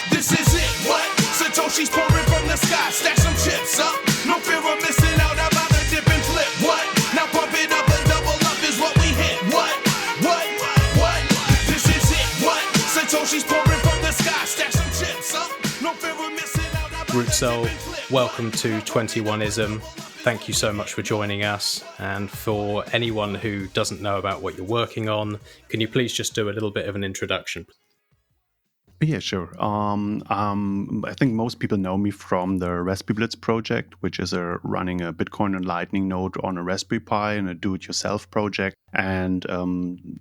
This is it, what? Satoshi's pouring from the sky, stash some chips up. No fear of missing out, about to dip and flip, what? Now pump it up and double up is what we hit, what? This is it, what? Satoshi's pouring from the sky, stash some chips up. No fear of missing out, about to dip and Rootzol, flip. welcome to 21ism. Thank you so much for joining us. And for anyone who doesn't know about what you're working on, can you please just do a little bit of an introduction? Yeah, sure. I think most people know me from the Raspberry Blitz project, which is running a Bitcoin and Lightning node on a Raspberry Pi and a do-it-yourself project, and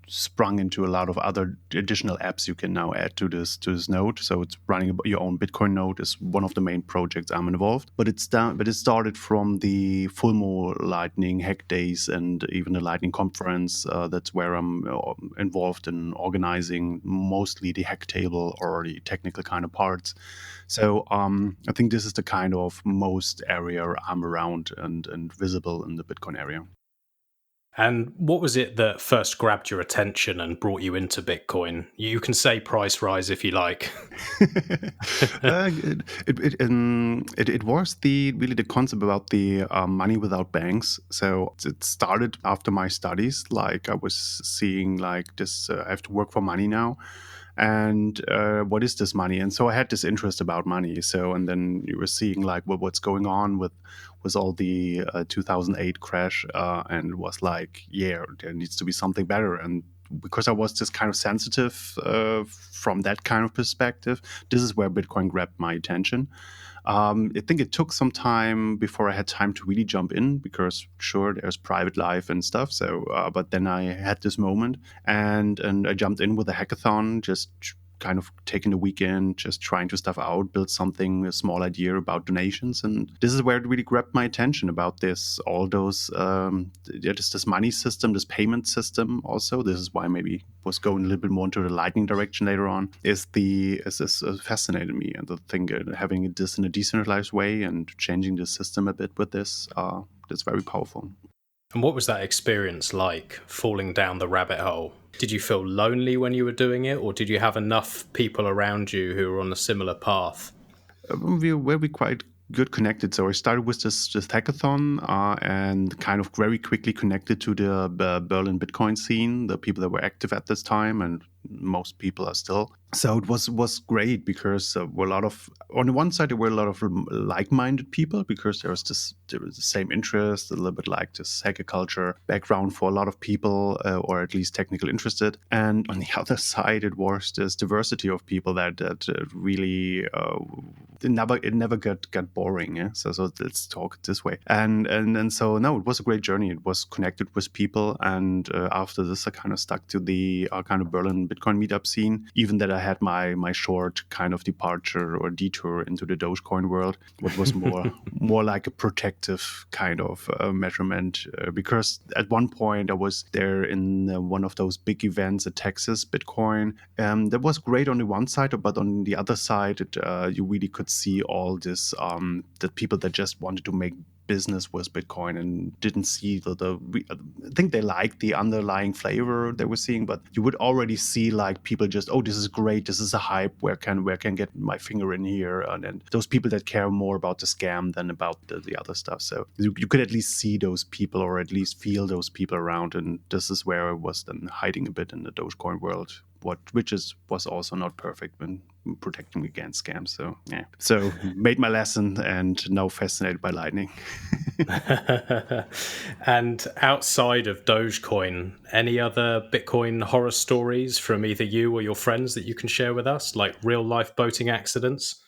sprung into a lot of other additional apps you can now add to this node. So it's running your own Bitcoin node is one of the main projects I'm involved. But it started from the Fulmo Lightning Hack Days and even the Lightning Conference. That's where I'm involved in organizing mostly the hack table or the technical kind of parts. So I think this is the kind of most area I'm around and visible in the Bitcoin area. And what was it that first grabbed your attention and brought you into Bitcoin? You can say price rise if you like. It was really the concept about the money without banks. So it started after my studies. Like I was seeing like this, I have to work for money now. And what is this money? And so I had this interest about money. So, and then you were seeing like what's going on with all the 2008 crash, and it was like, yeah, there needs to be something better. And because I was just kind of sensitive from that kind of perspective, this is where Bitcoin grabbed my attention. I think it took some time before I had time to really jump in because, sure, there's private life and stuff. So, but then I had this moment and I jumped in with a hackathon, just kind of taking the weekend, just trying to stuff out, build something, a small idea about donations. And this is where it really grabbed my attention about this, all those, just this money system, this payment system also. This is why maybe was going a little bit more into the Lightning direction later on, is fascinated me. And the thing, having this in a decentralized way and changing the system a bit with this, that's very powerful. And what was that experience like, falling down the rabbit hole? Did you feel lonely when you were doing it, or did you have enough people around you who were on a similar path? We were quite good connected. So I started with this hackathon and kind of very quickly connected to the Berlin Bitcoin scene, the people that were active at this time, and most people are still. So it was great because were a lot of, on the one side, there were a lot of like-minded people because there was the same interest, a little bit like this hacker culture background for a lot of people, or at least technical interested. And on the other side, it was this diversity of people that really it never got boring. Yeah? So let's talk this way. And so no, it was a great journey. It was connected with people, and after this, I kind of stuck to the kind of Berlin Bitcoin meetup scene, even that I had my short kind of departure or detour into the Dogecoin world, what was more like a protective kind of measurement, because at one point I was there in one of those big events at Texas Bitcoin. That was great on the one side, but on the other side, you really could see all this the people that just wanted to make business with Bitcoin and didn't see I think they liked the underlying flavor they were seeing, but you would already see like people just, oh, this is great, this is a hype, where can get my finger in here, and then those people that care more about the scam than about the other stuff. So you could at least see those people, or at least feel those people around, and this is where I was then hiding a bit in the Dogecoin world, which was also not perfect when protecting against scams. So yeah, so made my lesson and now fascinated by Lightning. And outside of Dogecoin, any other Bitcoin horror stories from either you or your friends that you can share with us, like real life boating accidents?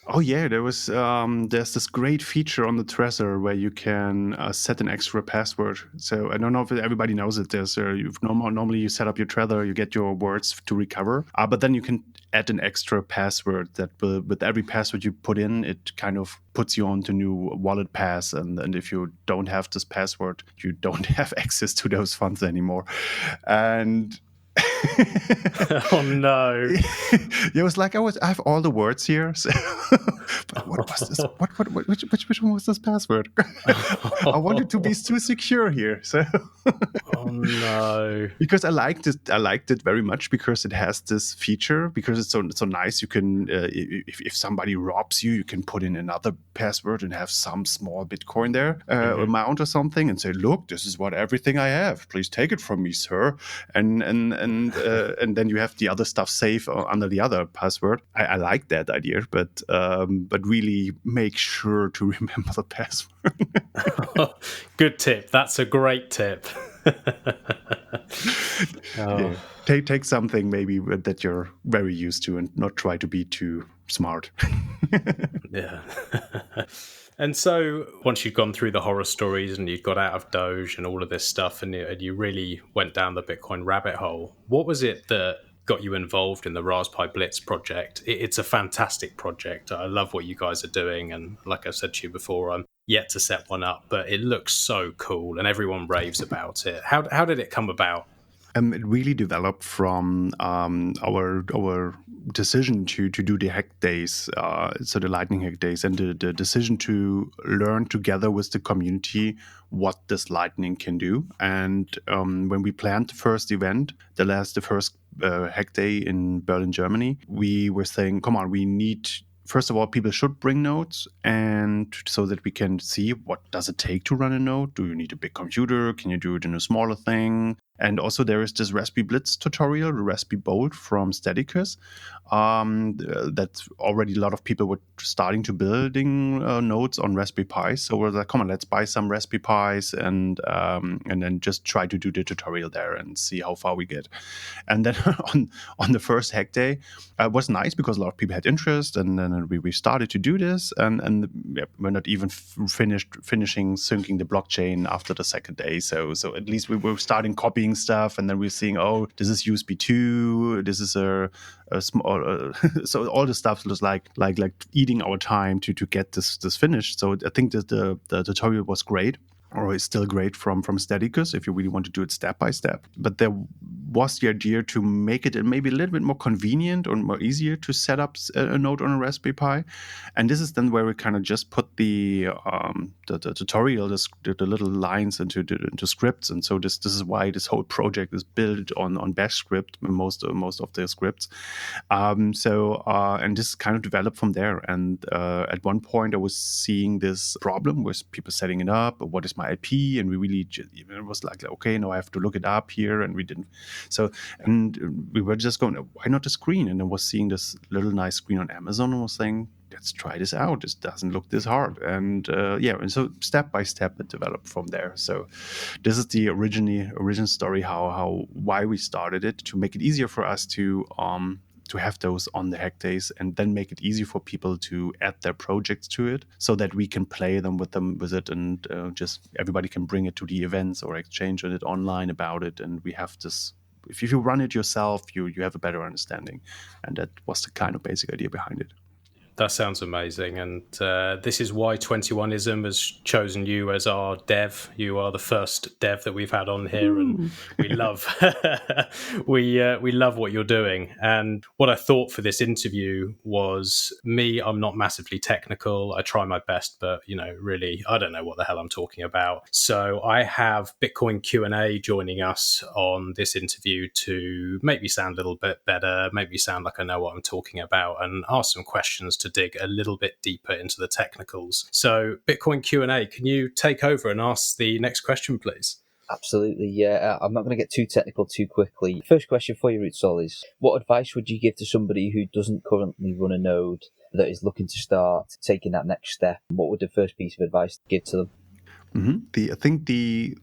Oh yeah, there's this great feature on the Trezor where you can set an extra password. So I don't know if everybody knows it. Normally you set up your Trezor, you get your words to recover, but then you can add an extra password that with every password you put in, it kind of puts you onto new wallet paths. And if you don't have this password, you don't have access to those funds anymore. And Oh no! It was like I have all the words here, so But what was this? Which one was this password? I wanted to be too secure here. So Oh no. because I liked it. I liked it very much because it has this feature. Because it's so nice. You can if somebody robs you, you can put in another password and have some small Bitcoin there amount or something, and say, "Look, this is what everything I have. Please take it from me, sir." And then you have the other stuff safe under the other password. I like that idea, but really make sure to remember the password. Good tip. That's a great tip. Yeah. Take something maybe that you're very used to and not try to be too smart. Yeah. And so once you'd gone through the horror stories and you got out of Doge and all of this stuff and you really went down the Bitcoin rabbit hole, what was it that got you involved in the Raspberry Blitz project? It's a fantastic project. I love what you guys are doing. And like I said to you before, I'm yet to set one up, but it looks so cool and everyone raves about it. How did it come about? It really developed from our decision to do the hack days, so the Lightning Hack days, and the decision to learn together with the community what this Lightning can do. And when we planned the first event, the first hack day in Berlin, Germany, we were saying, come on, we need. First of all, people should bring nodes, and so that we can see what does it take to run a node. Do you need a big computer? Can you do it in a smaller thing? And also there is this Raspberry Blitz tutorial, the Raspberry Bolt from Staticus. That already a lot of people were starting to building nodes on Raspberry Pis. So we're like, come on, let's buy some Raspberry Pis and then just try to do the tutorial there and see how far we get. And then on the first hack day, it was nice because a lot of people had interest, and then we started to do this, and we're not even finishing syncing the blockchain after the second day. So at least we were starting copying stuff, and then we're seeing, oh, this is USB 2, this is a small so all the stuff was like eating our time to get this finished. So I think that the tutorial was great, or is still great from Staticus if you really want to do it step by step. But there was the idea to make it maybe a little bit more convenient or more easier to set up a node on a Raspberry Pi. And this is then where we kind of just put the tutorial, the little lines into scripts. And so this is why this whole project is built on Bash script, most of the scripts. And this kind of developed from there. And at one point I was seeing this problem with people setting it up. What is my IP? And we really it was like, okay, no, I have to look it up here. And we didn't. So, and we were just going, why not a screen? And I was seeing this little nice screen on Amazon and was saying, let's try this out. This doesn't look this hard. And and so step by step it developed from there. So this is the original story, why we started it, to make it easier for us to have those on the hack days, and then make it easy for people to add their projects to it, so that we can play with it, and just everybody can bring it to the events or exchange it online about it. And we have this. If you run it yourself, you have a better understanding, and that was the kind of basic idea behind it. That sounds amazing. And this is why 21ism has chosen you as our dev. You are the first dev that we've had on here. And we love we love what you're doing. And what I thought for this interview was, I'm not massively technical. I try my best, but, really, I don't know what the hell I'm talking about. So I have Bitcoin Q&A joining us on this interview to make me sound a little bit better, make me sound like I know what I'm talking about, and ask some questions to dig a little bit deeper into the technicals. So Bitcoin Q&A, can you take over and ask the next question, please? Absolutely, yeah. I'm not going to get too technical too quickly. First question for you, Rootzol, is what advice would you give to somebody who doesn't currently run a node, that is looking to start taking that next step? What would the first piece of advice give to them? Mm-hmm. I think the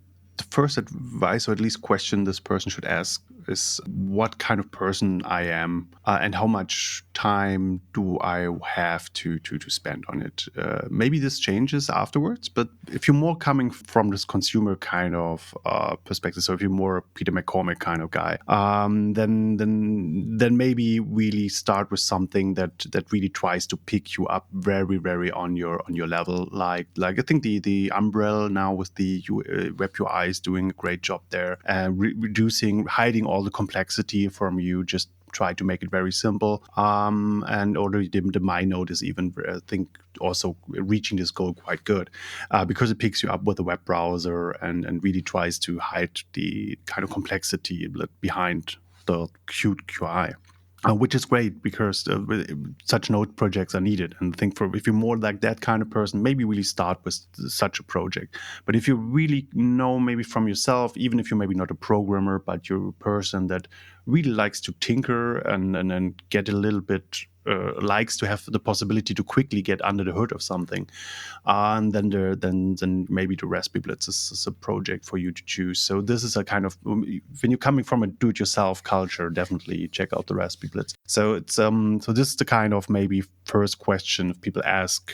first advice, or at least question this person should ask, is what kind of person I am, and how much time do I have to spend on it. Maybe this changes afterwards, but if you're more coming from this consumer kind of perspective, so if you're more a Peter McCormick kind of guy, then maybe really start with something that really tries to pick you up very, very on your level. Like I think the Umbrella now with the Web UI is doing a great job there, hiding all the complexity from you, just try to make it very simple. And already the My Node is even, I think, also reaching this goal quite good because it picks you up with a web browser and really tries to hide the kind of complexity behind the cute QI. Which is great because such node projects are needed. And I think if you're more like that kind of person, maybe really start with such a project. But if you really know maybe from yourself, even if you're maybe not a programmer, but you're a person that really likes to tinker and get a little bit, likes to have the possibility to quickly get under the hood of something, and then maybe the Raspberry Blitz is a project for you to choose. So this is a kind of, when you're coming from a do-it-yourself culture, definitely check out the Raspberry Blitz. So it's so this is the kind of maybe first question if people ask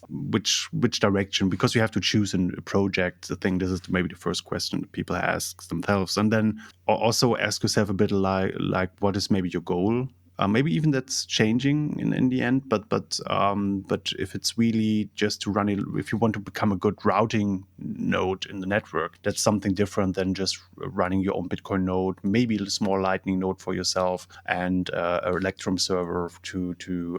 which direction, because you have to choose a project. I think this is maybe the first question that people ask themselves, and then also ask yourself a bit like what is maybe your goal. Maybe even that's changing in the end, but if it's really just to run it, if you want to become a good routing node in the network, that's something different than just running your own Bitcoin node, maybe a small Lightning node for yourself, and a Electrum server to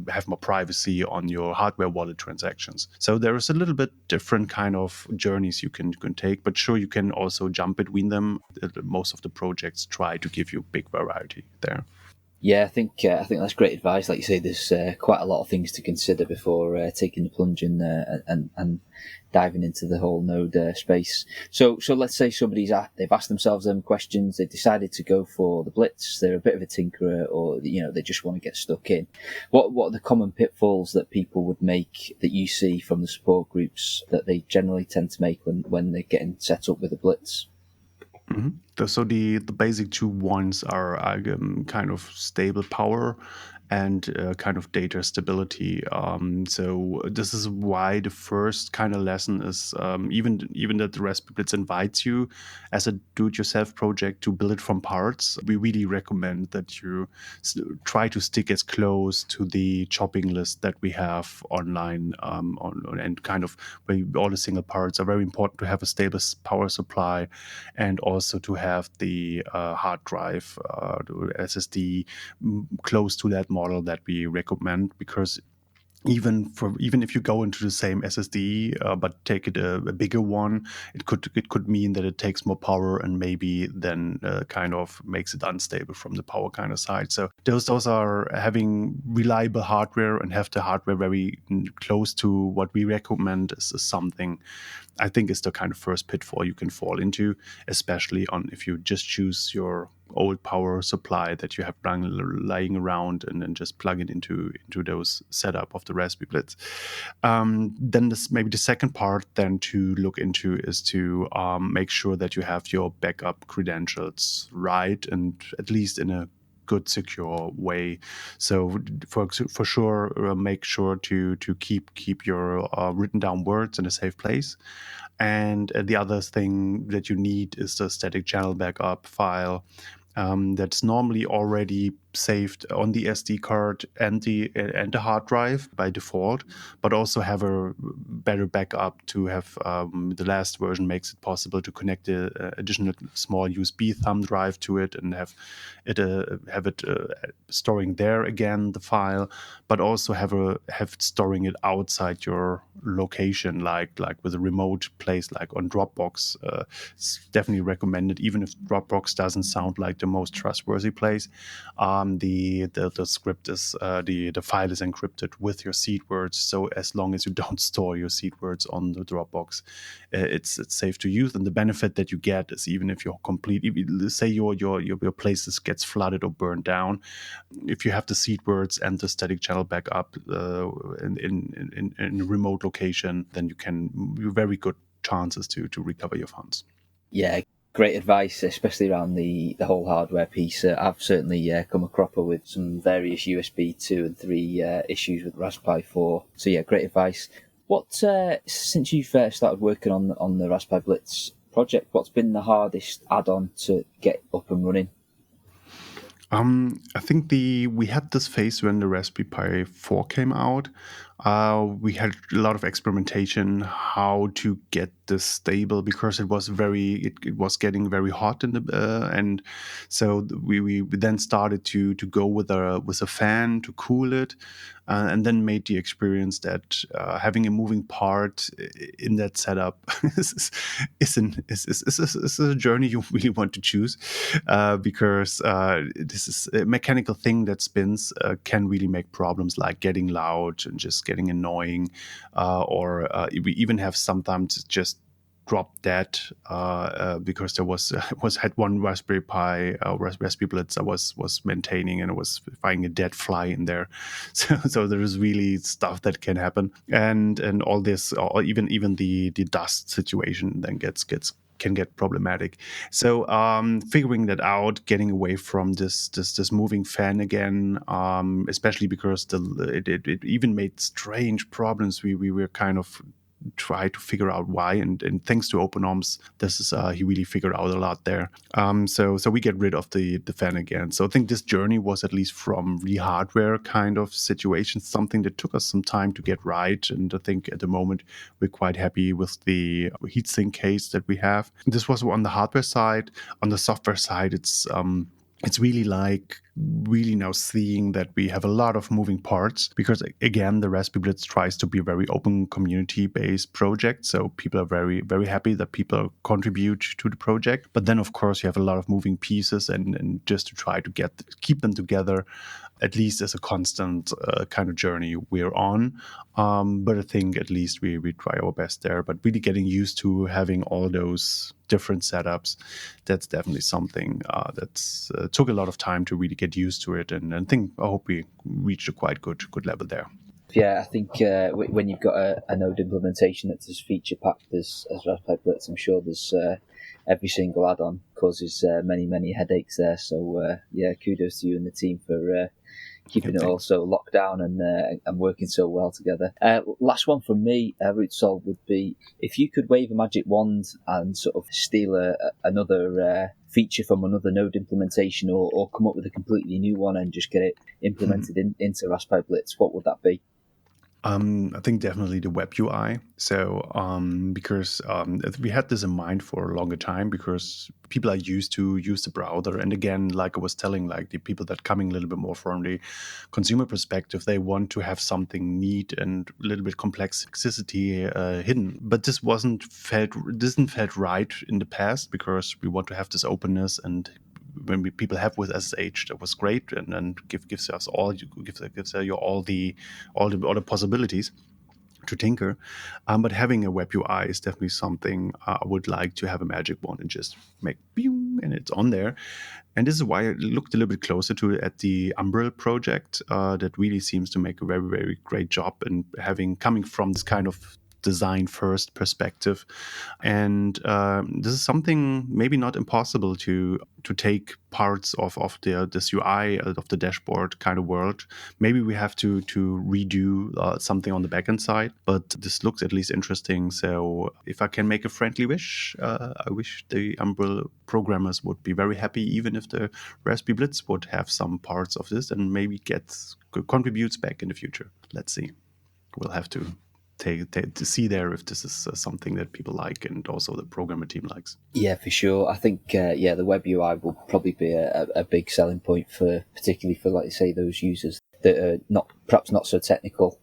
have more privacy on your hardware wallet transactions. So there is a little bit different kind of journeys you can take, but sure, you can also jump between them. Most of the projects try to give you big variety there. Yeah, I think that's great advice. Like you say, there's quite a lot of things to consider before taking the plunge and diving into the whole node space. So let's say they've asked themselves them questions, they decided to go for the Blitz, they're a bit of a tinkerer, or they just want to get stuck in. What are the common pitfalls that people would make that you see from the support groups that they generally tend to make when they're getting set up with a Blitz? Mm-hmm. So the basic 2 ones are kind of stable power and kind of data stability. So this is why the first kind of lesson is even that the Raspberry Blitz invites you as a do-it-yourself project to build it from parts. We really recommend that you try to stick as close to the chopping list that we have online and kind of where all the single parts are very important to have a stable power supply, and also to have the hard drive, the SSD close to that model that we recommend, because even if you go into the same SSD but take it a bigger one, it could mean that it takes more power and maybe then kind of makes it unstable from the power kind of side. So those are having reliable hardware and have the hardware very close to what we recommend is something I think is the kind of first pitfall you can fall into, especially if you just choose your old power supply that you have lying around and then just plug it into those setup of the Raspberry Blitz. Then maybe the second part then to look into is to make sure that you have your backup credentials right, and at least in a good, secure way. So for sure, make sure to keep your written down words in a safe place. And the other thing that you need is the static channel backup file that's normally already saved on the SD card and the hard drive by default, but also have a better backup to have the last version makes it possible to connect the additional small USB thumb drive to it and have it storing there again the file, but also have it storing it outside your location, like with a remote place like on Dropbox. It's definitely recommended, even if Dropbox doesn't sound like the most trustworthy place. The script is the file is encrypted with your seed words, so as long as you don't store your seed words on the Dropbox, it's safe to use. And the benefit that you get is, even if you're say your place gets flooded or burned down, if you have the seed words and the static channel backup in a remote location, then you very good chances to recover your funds. Yeah, great advice, especially around the whole hardware piece. I've certainly come a cropper with some various USB 2 and 3 issues with Raspberry 4. So yeah, great advice. What since you've started working on the Raspberry Blitz project, what's been the hardest add-on to get up and running? I think we had this phase when the Raspberry Pi 4 came out, We had a lot of experimentation how to get this stable, because it was it was getting very hot in the and so we then started to go with a fan to cool it, and then made the experience that having a moving part in that setup is a journey you really want to choose, because this is a mechanical thing that spins, can really make problems like getting loud and just getting annoying, or we even have sometimes just dropped dead, because there was had one Raspberry Pi, Raspberry Blitz I was maintaining, and I was finding a dead fly in there. So there is really stuff that can happen, and all this, or even the dust situation then can get problematic. So figuring that out, getting away from this moving fan again, especially because it even made strange problems. We were kind of try to figure out why, and thanks to OpenOMS, this is he really figured out a lot there. So we get rid of the fan again. So I think this journey was, at least from the hardware kind of situation, something that took us some time to get right. And I think at the moment we're quite happy with the heatsink case that we have. This was on the hardware side. On the software side, it's really now seeing that we have a lot of moving parts, because again, the Raspberry Blitz tries to be a very open community based project. So people are very, very happy that people contribute to the project. But then of course you have a lot of moving pieces, and just to try to keep them together, at least as a constant kind of journey we're on. But I think at least we try our best there. But really getting used to having all those different setups, that's definitely something that's took a lot of time to really get used to it. And I hope we reached a quite good level there. Yeah, I think when you've got a Node implementation that's as feature packed as Raspberry Blitz, I'm sure there's every single add-on causes many headaches there. So yeah, kudos to you and the team for keeping it all so locked down and working so well together. Last one from me, Rootzol, would be if you could wave a magic wand and sort of steal another feature from another Node implementation, or come up with a completely new one and just get it implemented into Raspberry Blitz, what would that be? I think definitely the web UI. So because we had this in mind for a longer time, because people are used to use the browser. And again, like I was telling, like the people that coming a little bit more from the consumer perspective, they want to have something neat and a little bit complexity hidden. But this didn't felt right in the past, because we want to have this openness. And when people have with SSH, that was great, and gives us all gives you all the possibilities to tinker. But having a web UI is definitely something I would like to have a magic wand and just make boom, and it's on there. And this is why I looked a little bit closer to it at the Umbrel project, that really seems to make a very, very great job in coming from this kind of design first perspective. And this is something maybe not impossible to take parts of this UI of the dashboard kind of world. Maybe we have to redo something on the backend side, but this looks at least interesting. So if I can make a friendly wish, I wish the Umbrella programmers would be very happy, even if the Raspberry Blitz would have some parts of this and maybe contributes back in the future. Let's see. We'll have to to see there if this is something that people like and also the programmer team likes. Yeah, for sure. I think the web UI will probably be a big selling point particularly for, like you say, those users that are perhaps not so technical,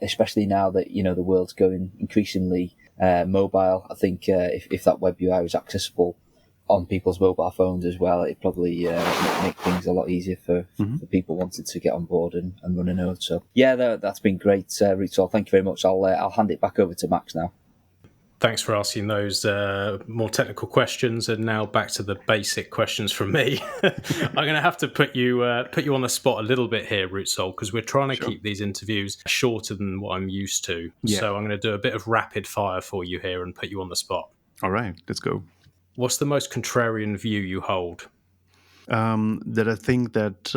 especially now that the world's going increasingly mobile. I think if that web UI was accessible on people's mobile phones as well, it probably make things a lot easier for people wanting to get on board and run a node. So yeah, that's been great, Rootzol. Thank you very much. I'll hand it back over to Max now. Thanks for asking those more technical questions, and now back to the basic questions from me. I'm going to have to put you on the spot a little bit here, Rootzol, because we're trying to keep these interviews shorter than what I'm used to. Yeah. So I'm going to do a bit of rapid fire for you here and put you on the spot. All right, let's go. What's the most contrarian view you hold? That I think that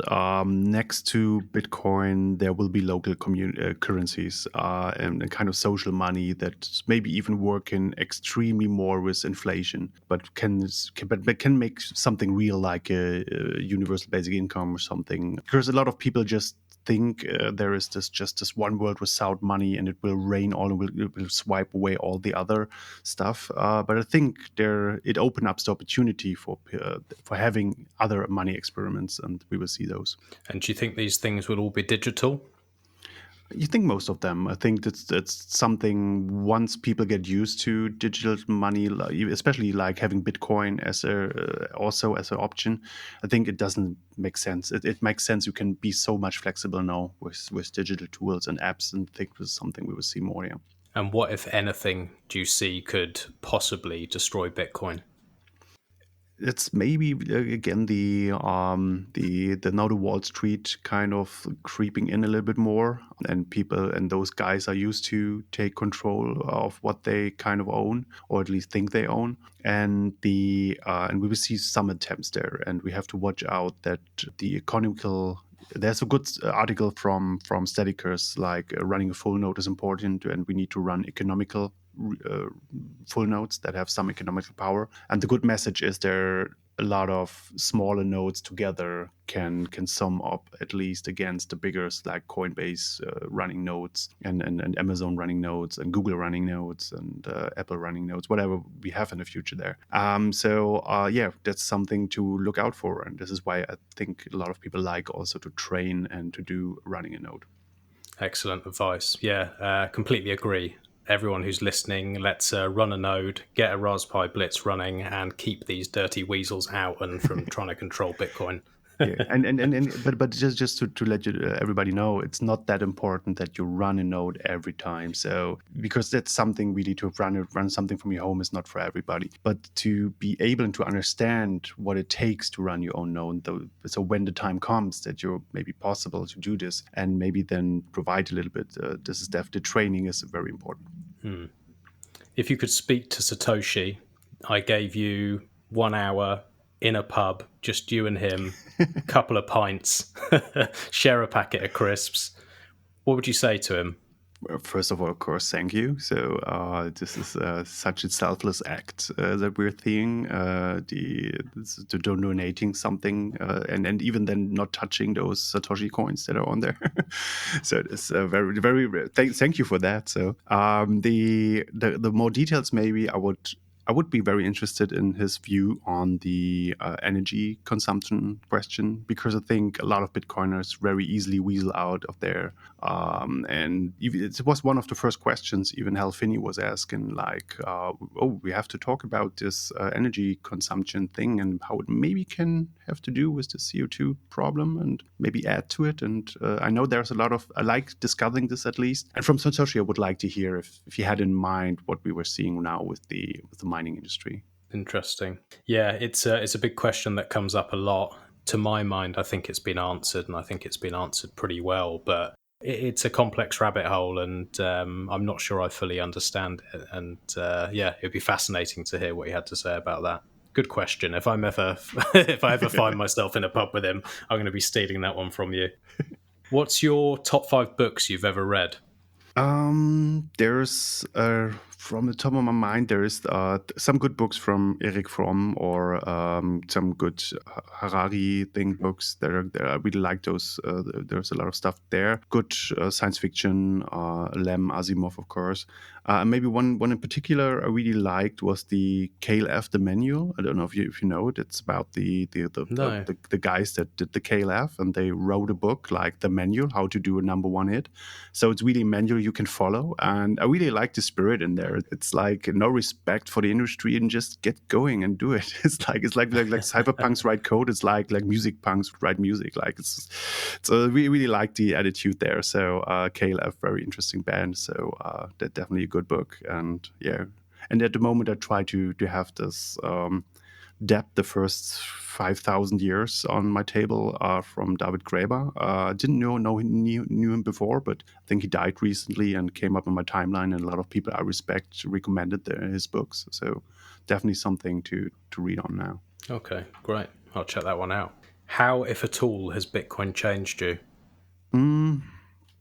next to Bitcoin, there will be local currencies and a kind of social money that maybe even working extremely more with inflation, but can make something real, like a universal basic income or something. Because a lot of people just think there is this one world without money, and it will rain all, and it will swipe away all the other stuff. But I think it opens up the opportunity for having other money experiments, and we will see those. And do you think these things will all be digital? You think most of them. I think that's something once people get used to digital money, especially like having Bitcoin also as an option. I think it doesn't make sense. It makes sense. You can be so much flexible now with digital tools and apps, and I think this is something we will see more. Yeah. And what, if anything, do you see could possibly destroy Bitcoin? It's maybe again the now the Wall Street kind of creeping in a little bit more, and people and those guys are used to take control of what they kind of own, or at least think they own, and and we will see some attempts there, and we have to watch out that the economical. There's a good article from Staticers, like running a full node is important, and we need to run economical full nodes that have some economical power. And the good message is there a lot of smaller nodes together can sum up at least against the biggest, like Coinbase running nodes and Amazon running nodes and Google running nodes and Apple running nodes, whatever we have in the future there. Yeah, that's something to look out for. And this is why I think a lot of people like also to train and to do running a node. Excellent advice. Yeah, completely agree. Everyone who's listening, let's run a node, get a Raspberry Blitz running, and keep these dirty weasels out and from trying to control Bitcoin. Yeah, but just to let everybody know, it's not that important that you run a node every time. So because that's something really to run something from your home is not for everybody. But to be able to understand what it takes to run your own node, so when the time comes that you're maybe possible to do this, and maybe then provide a little bit. This is definitely training is very important. If you could speak to Satoshi, I gave you 1 hour in a pub, just you and him, couple of pints, share a packet of crisps. What would you say to him? First of all, of course, thank you. So this is such a selfless act that we're seeing, to donating something, and even then not touching those Satoshi coins that are on there. So it's very, very. Thank you for that. So the more details, maybe I would be very interested in his view on the energy consumption question, because I think a lot of Bitcoiners very easily weasel out of there. And it was one of the first questions even Hal Finney was asking, like, we have to talk about this energy consumption thing and how it maybe can have to do with the CO2 problem and maybe add to it. And I know there's I like discussing this at least. And from Satoshi, I would like to hear if he had in mind what we were seeing now with the mining industry. Interesting. Yeah, it's a big question that comes up a lot. To my mind, I think it's been answered, and I think it's been answered pretty well. But it's a complex rabbit hole, and I'm not sure I fully understand it. And it'd be fascinating to hear what he had to say about that. Good question. If I ever find myself in a pub with him, I'm going to be stealing that one from you. What's your top 5 books you've ever read? There's from the top of my mind, there is some good books from Eric Fromm, or some good Harari think books. I really like those. There's a lot of stuff there. Good science fiction, Lem, Asimov, of course. Maybe one in particular I really liked was the KLF, the manual. I don't know if you know it. It's about the guys that did the KLF, and they wrote a book like the manual, how to do a number one hit. So it's really a manual you can follow, and I really like the spirit in there. It's like no respect for the industry and just get going and do it. It's like cyberpunks write code. It's like music punks write music. Like we really like the attitude there. So KLF, very interesting band. So that's definitely a good book. And yeah, and at the moment I try to have this depth, the first 5,000 years on my table from David Graeber. Didn't knew him before, but I think he died recently and came up on my timeline, and a lot of people I respect recommended his books. So definitely something to read on now. Okay, great. I'll check that one out. How, if at all, has Bitcoin changed you?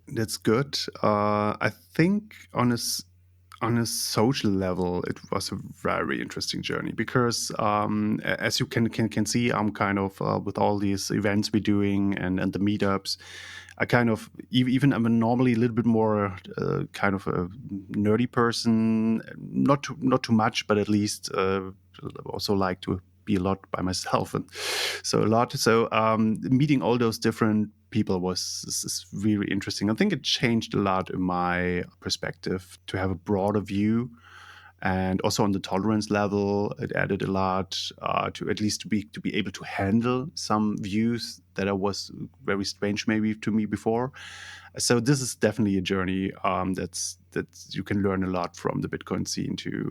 That's good. I think on On a social level, it was a very interesting journey because, as you can see, I'm kind of with all these events we're doing and the meetups. I kind of even I'm normally a little bit more kind of a nerdy person, not too much, but at least also like to be a lot by myself, and so meeting all those different people was really interesting. I think it changed a lot in my perspective to have a broader view, and also on the tolerance level, it added a lot to at least to be able to handle some views that was very strange maybe to me before. So this is definitely a journey that you can learn a lot from the Bitcoin scene to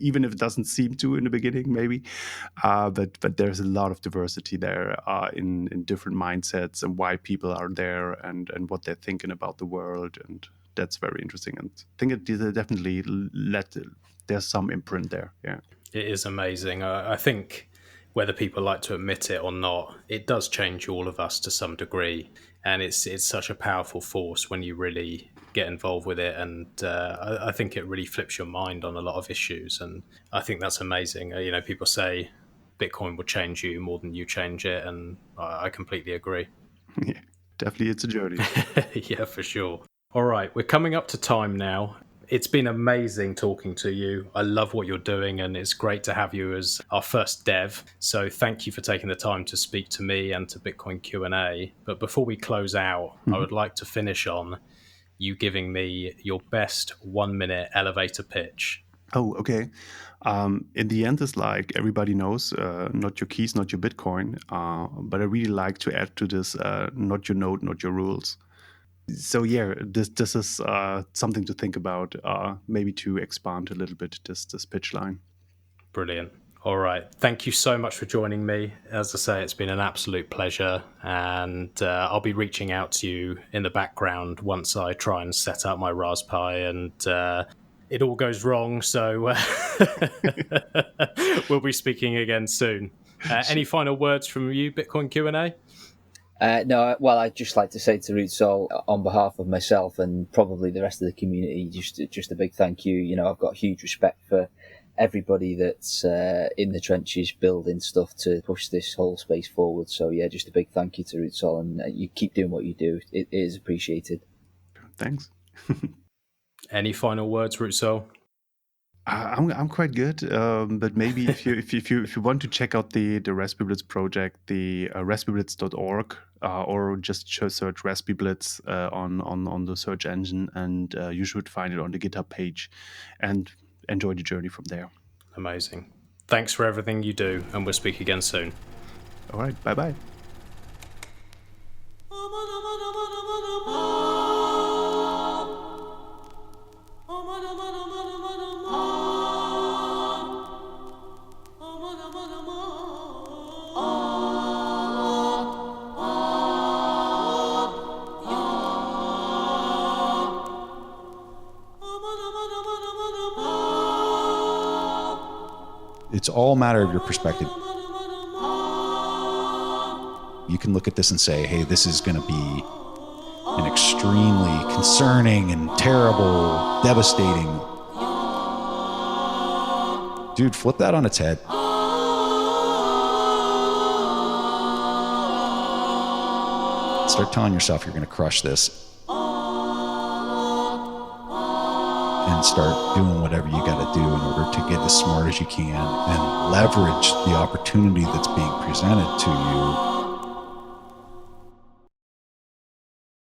even if it doesn't seem to in the beginning, maybe. But there's a lot of diversity there in different mindsets and why people are there and what they're thinking about the world. And that's very interesting. And I think it definitely there's some imprint there. Yeah. It is amazing. I think whether people like to admit it or not, it does change all of us to some degree. And it's such a powerful force when you really get involved with it. And I think it really flips your mind on a lot of issues. And I think that's amazing. People say Bitcoin will change you more than you change it. And I completely agree. Yeah, definitely it's a journey. Yeah, for sure. All right, we're coming up to time now. It's been amazing talking to you. I love what you're doing, and it's great to have you as our first dev. So thank you for taking the time to speak to me and to Bitcoin Q&A. But before we close out, I would like to finish on you giving me your best 1-minute elevator pitch. Oh, okay. In the end, it's like everybody knows, not your keys, not your Bitcoin. But I really like to add to this, not your node, not your rules. So yeah, this is something to think about, maybe to expand a little bit this pitch line. Brilliant. All right. Thank you so much for joining me. As I say, it's been an absolute pleasure. And I'll be reaching out to you in the background once I try and set up my Raspberry and it all goes wrong. So we'll be speaking again soon. Any final words from you, Bitcoin Q&A? No, well, I'd just like to say to Rootzol, on behalf of myself and probably the rest of the community, just a big thank you. I've got huge respect for everybody that's in the trenches building stuff to push this whole space forward. So yeah, just a big thank you to Rootzol, and you keep doing what you do. It is appreciated. Thanks. Any final words, Rootzol? I'm quite good, but maybe if you want to check out the Raspberry Blitz project, the raspberryblitz.org, or just search Raspberry Blitz on the search engine, and you should find it on the GitHub page, and enjoy the journey from there. Amazing. Thanks for everything you do, and we'll speak again soon. All right, bye-bye. It's all a matter of your perspective. You can look at this and say, hey, this is going to be an extremely concerning and terrible, devastating. Dude, flip that on its head. Start telling yourself you're going to crush this. And start doing whatever you got to do in order to get as smart as you can and leverage the opportunity that's being presented to you